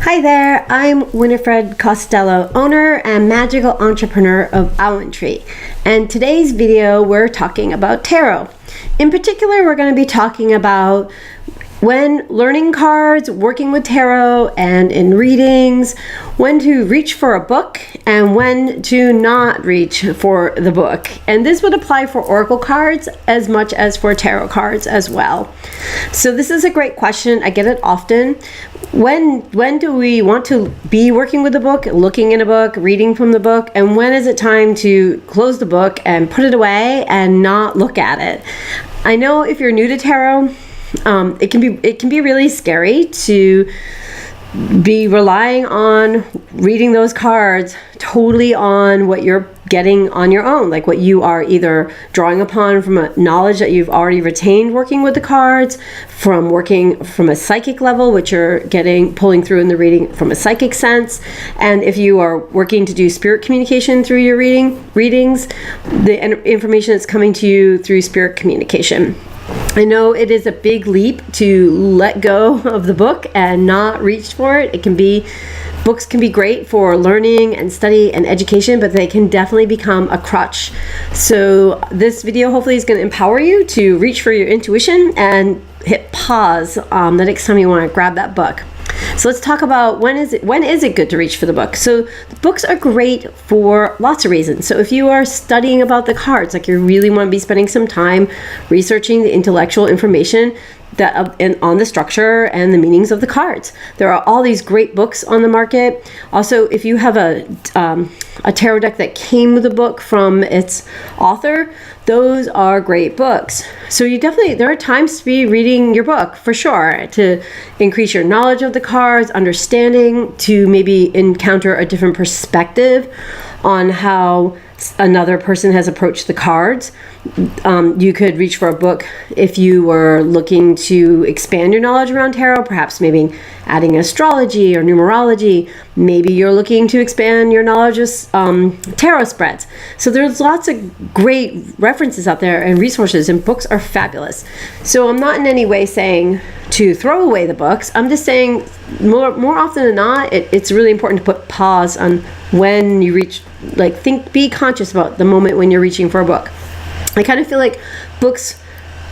Hi there, I'm Winifred Costello, owner and magical entrepreneur of AwenTree. And today's video we're talking about tarot. In particular, we're going to be talking about when learning cards, working with tarot, and in readings, when to reach for a book and when to not reach for the book. And this would apply for oracle cards as much as for tarot cards as well. So this is a great question. I get it often. When do we want to be working with a book, looking in a book, reading from the book, and when is it time to close the book and put it away and not look at it? I know if you're new to tarot, it can be really scary to be relying on reading those cards totally on what you're getting on your own, like what you are either drawing upon from a knowledge that you've already retained working with the cards, from working from a psychic level, which you're pulling through in the reading from a psychic sense. And if you are working to do spirit communication through your readings, the information that's coming to you through spirit communication. I know it is a big leap to let go of the book and not reach for it. Books can be great for learning and study and education, but they can definitely become a crutch. So this video hopefully is going to empower you to reach for your intuition and hit pause the next time you want to grab that book. So let's talk about when is it good to reach for the book. So the books are great for lots of reasons. So if you are studying about the cards, like you really want to be spending some time researching the intellectual information on the structure and the meanings of the cards. There are all these great books on the market. Also, if you have a tarot deck that came with a book from its author, those are great books. So there are times to be reading your book for sure, to increase your knowledge of the cards, understanding, to maybe encounter a different perspective on how another person has approached the cards. You could reach for a book if you were looking to expand your knowledge around tarot, perhaps maybe adding astrology or numerology. Maybe you're looking to expand your knowledge of tarot spreads. So there's lots of great references out there and resources, and books are fabulous. So I'm not in any way saying to throw away the books. I'm just saying more often than not, it's really important to put pause on when you reach, be conscious about the moment when you're reaching for a book. I kind of feel like books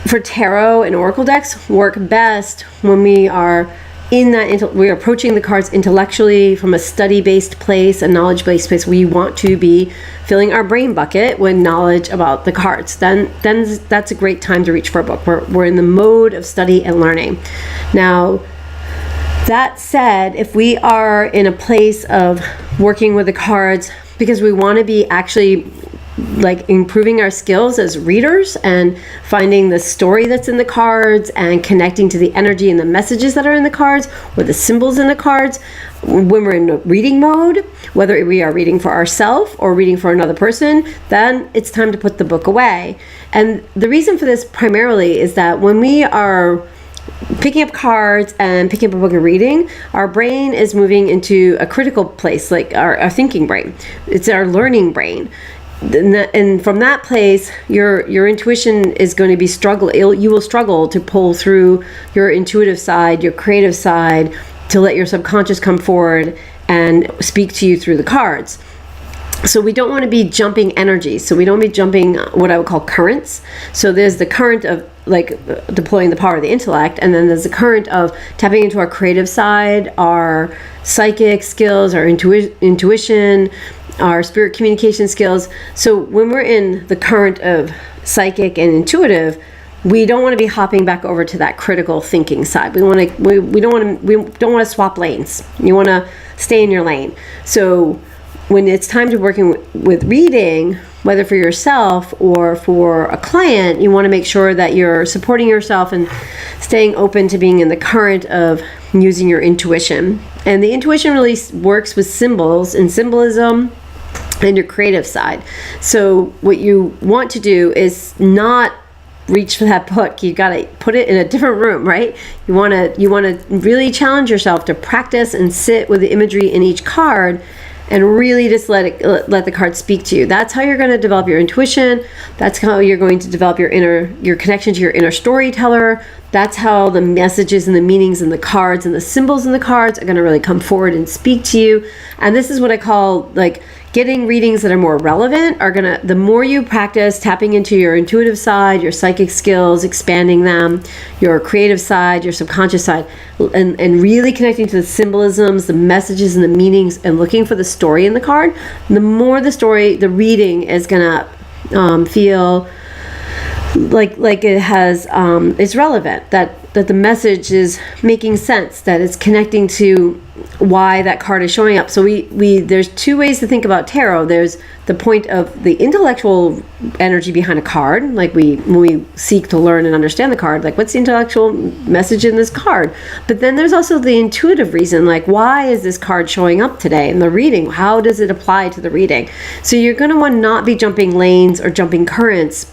for tarot and oracle decks work best when we are we're approaching the cards intellectually from a study-based place, a knowledge-based place. We want to be filling our brain bucket with knowledge about the cards. Then that's a great time to reach for a book. We're in the mode of study and learning. Now, that said, if we are in a place of working with the cards because we want to be actually improving our skills as readers and finding the story that's in the cards and connecting to the energy and the messages that are in the cards or the symbols in the cards, when we're in a reading mode, whether we are reading for ourselves or reading for another person, then it's time to put the book away. And the reason for this primarily is that when we are picking up cards and picking up a book and reading, our brain is moving into a critical place, like our thinking brain. It's our learning brain. And from that place, your intuition is going to be you will struggle to pull through your intuitive side, your creative side, to let your subconscious come forward and speak to you through the cards. So we don't want to be jumping energies. So we don't be jumping what I would call currents. So there's the current of deploying the power of the intellect, and then there's the current of tapping into our creative side, our psychic skills, our intuition, our spirit communication skills. So when we're in the current of psychic and intuitive, we don't want to be hopping back over to that critical thinking side. We don't want to swap lanes. You want to stay in your lane. So when it's time to working with reading, whether for yourself or for a client, you want to make sure that you're supporting yourself and staying open to being in the current of using your intuition. And the intuition really works with symbols and symbolism and your creative side. So what you want to do is not reach for that book. You got to put it in a different room, right? You want to really challenge yourself to practice and sit with the imagery in each card and really just let the card speak to you. That's how you're going to develop your intuition. That's how you're going to develop your connection to your inner storyteller. That's how the messages and the meanings and the cards and the symbols in the cards are going to really come forward and speak to you. And this is what I call like getting readings that are more relevant the more you practice tapping into your intuitive side, your psychic skills, expanding them, your creative side, your subconscious side, and really connecting to the symbolisms, the messages and the meanings, and looking for the story in the card, the more the reading is gonna feel like it has it's relevant, that the message is making sense, that it's connecting to why that card is showing up. So there's two ways to think about tarot. There's the point of the intellectual energy behind a card, like when we seek to learn and understand the card, like what's the intellectual message in this card. But then there's also the intuitive reason, like why is this card showing up today in the reading? How does it apply to the reading? So you're going to want to not be jumping lanes or jumping currents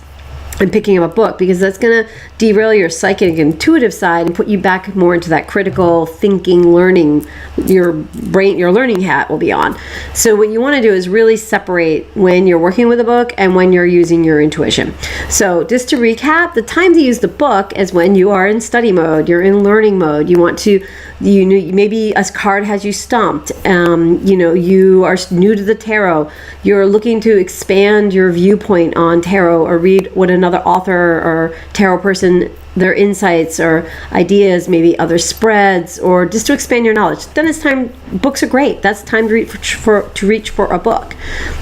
and picking up a book, because that's going to derail your psychic intuitive side and put you back more into that critical thinking, learning. Your learning hat will be on. So what you want to do is really separate when you're working with a book and when you're using your intuition. So just to recap, the time to use the book is when you are in study mode, you're in learning mode. You want to, maybe a card has you stumped. You are new to the tarot. You're looking to expand your viewpoint on tarot, or read what another author or tarot person, their insights or ideas, maybe other spreads, or just to expand your knowledge. Then it's time. Books are great. That's time to reach for a book.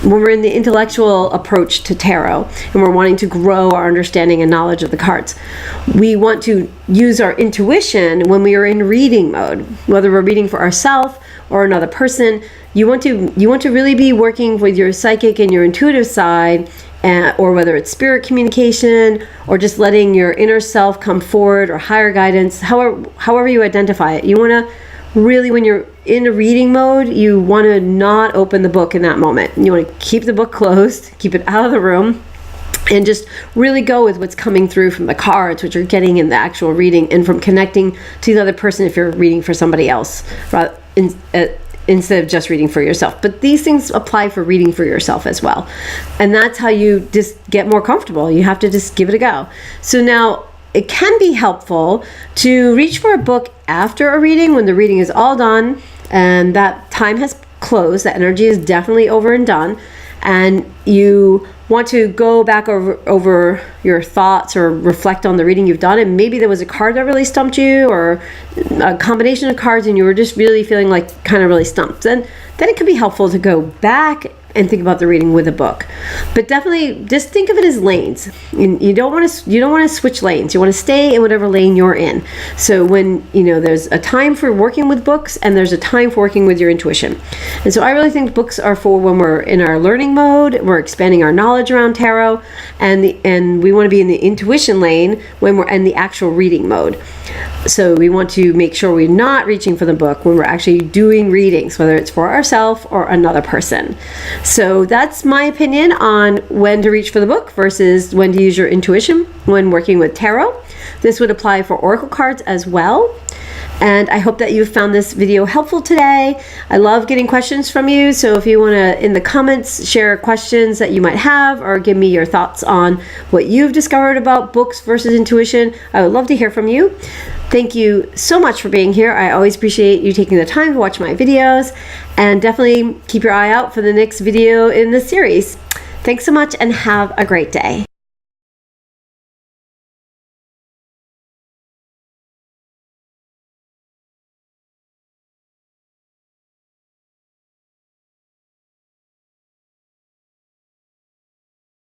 When we're in the intellectual approach to tarot and we're wanting to grow our understanding and knowledge of the cards, we want to use our intuition when we are in reading mode, whether we're reading for ourselves or another person. You want to really be working with your psychic and your intuitive side, or whether it's spirit communication or just letting your inner self come forward, or higher guidance, however you identify it. You want to really, when you're in a reading mode, you want to not open the book in that moment. You want to keep the book closed, keep it out of the room, and just really go with what's coming through from the cards, which you're getting in the actual reading, and from connecting to the other person if you're reading for somebody else, instead of just reading for yourself. But these things apply for reading for yourself as well. And that's how you just get more comfortable. You have to just give it a go. So now it can be helpful to reach for a book after a reading, when the reading is all done and that time has closed, that energy is definitely over and done, and you want to go back over your thoughts or reflect on the reading you've done, and maybe there was a card that really stumped you, or a combination of cards, and you were just really feeling like kind of really stumped. Then it could be helpful to go back and think about the reading with a book. But definitely just think of it as lanes. You don't want to switch lanes. You want to stay in whatever lane you're in. So when there's a time for working with books, and there's a time for working with your intuition. And so I really think books are for when we're in our learning mode, we're expanding our knowledge around tarot, and we want to be in the intuition lane when we're in the actual reading mode. So we want to make sure we're not reaching for the book when we're actually doing readings, whether it's for ourselves or another person. So that's my opinion on when to reach for the book versus when to use your intuition when working with tarot. This would apply for oracle cards as well. And I hope that you found this video helpful today. I love getting questions from you. So if you want to, in the comments, share questions that you might have, or give me your thoughts on what you've discovered about books versus intuition, I would love to hear from you. Thank you so much for being here. I always appreciate you taking the time to watch my videos, and definitely keep your eye out for the next video in this series. Thanks so much, and have a great day.